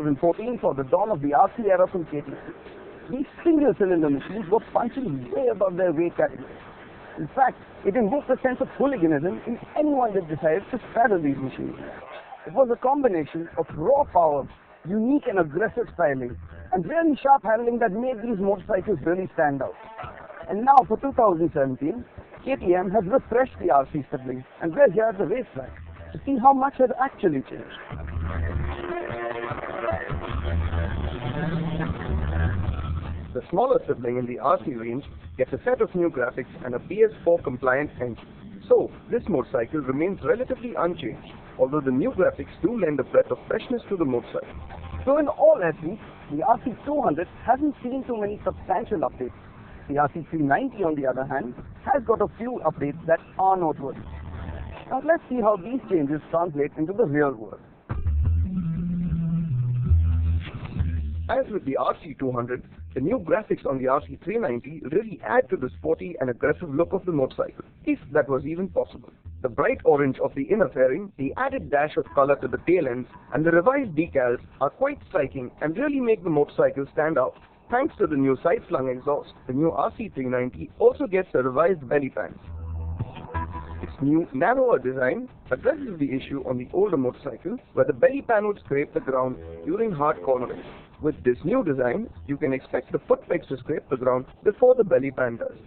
2014 saw the dawn of the RC era from KTM. These single-cylinder machines were punching way above their weight category. In fact, it invoked a sense of hooliganism in anyone that decided to straddle these machines. It was a combination of raw power, unique and aggressive styling, and really sharp handling that made these motorcycles really stand out. And now for 2017, KTM has refreshed the RC sibling, and we're here at the racetrack to see how much has actually changed. The smaller sibling in the RC range gets a set of new graphics and a PS4 compliant engine. So, this motorcycle remains relatively unchanged, although the new graphics do lend a breath of freshness to the motorcycle. So in all essence, the RC200 hasn't seen too many substantial updates. The RC390 on the other hand has got a few updates that are noteworthy. Now let's see how these changes translate into the real world. As with the RC200, the new graphics on the RC390 really add to the sporty and aggressive look of the motorcycle, if that was even possible. The bright orange of the inner fairing, the added dash of color to the tail ends, and the revised decals are quite striking and really make the motorcycle stand out. Thanks to the new side-slung exhaust, the new RC390 also gets a revised belly pan. Its new, narrower design addresses the issue on the older motorcycle where the belly pan would scrape the ground during hard cornering. With this new design, you can expect the foot pegs to scrape the ground before the belly pan does.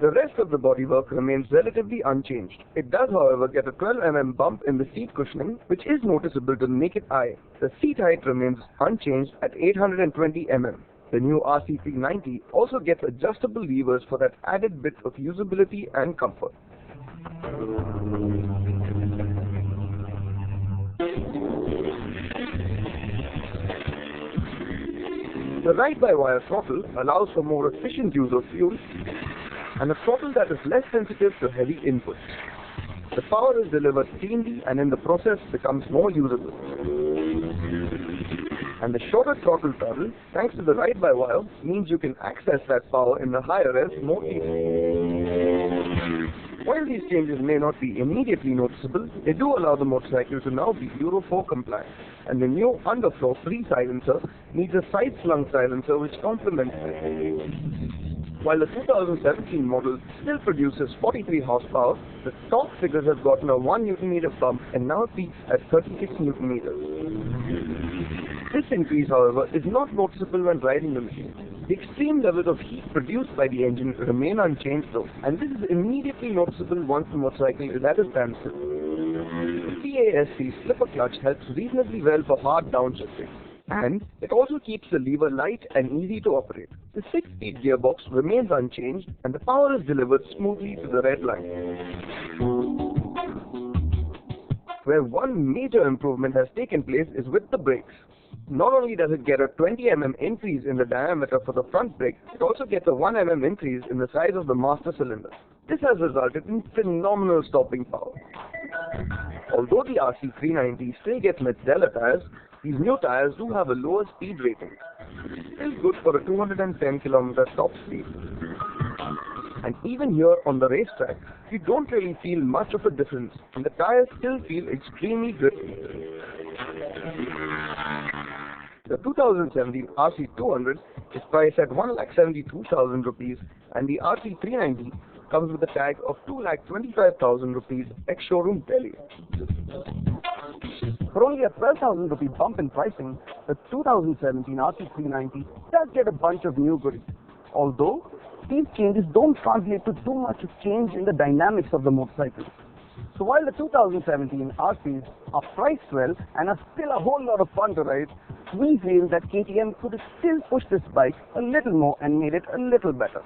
The rest of the bodywork remains relatively unchanged. It does, however, get a 12 mm bump in the seat cushioning, which is noticeable to the naked eye. The seat height remains unchanged at 820 mm. The new RC390 also gets adjustable levers for that added bit of usability and comfort. The ride-by-wire throttle allows for more efficient use of fuel and a throttle that is less sensitive to heavy inputs. The power is delivered cleanly and in the process becomes more usable. And the shorter throttle travel, thanks to the ride-by-wire, means you can access that power in the higher revs more easily. While these changes may not be immediately noticeable, they do allow the motorcycle to now be Euro 4 compliant, and the new underfloor free silencer needs a side-slung silencer which complements it. While the 2017 model still produces 43 horsepower, the torque figures have gotten a 1 Nm bump and now peaks at 36 Nm. This increase, however, is not noticeable when riding the machine. The extreme levels of heat produced by the engine remain unchanged though, and this is immediately noticeable once the motorcycle is at a standstill. The CASC slipper clutch helps reasonably well for hard downshifting, and it also keeps the lever light and easy to operate. The 6-speed gearbox remains unchanged, and the power is delivered smoothly to the red line. Where one major improvement has taken place is with the brakes. Not only does it get a 20 mm increase in the diameter for the front brake, it also gets a 1 mm increase in the size of the master cylinder. This has resulted in phenomenal stopping power. Although the RC390 still gets Metzeler tires, these new tires do have a lower speed rating. It's still good for a 210 km top speed. And even here on the racetrack, you don't really feel much of a difference, and the tires still feel extremely grippy. The 2017 RC200 is priced at 1,72,000 rupees, and the RC390 comes with a tag of 2,25,000 rupees ex-showroom Delhi. For only a 12,000 rupee bump in pricing, the 2017 RC390 does get a bunch of new goodies. Although, these changes don't translate to too much of change in the dynamics of the motorcycle. So while the 2017 RCs are priced well and are still a whole lot of fun to ride, we feel that KTM could have still pushed this bike a little more and made it a little better.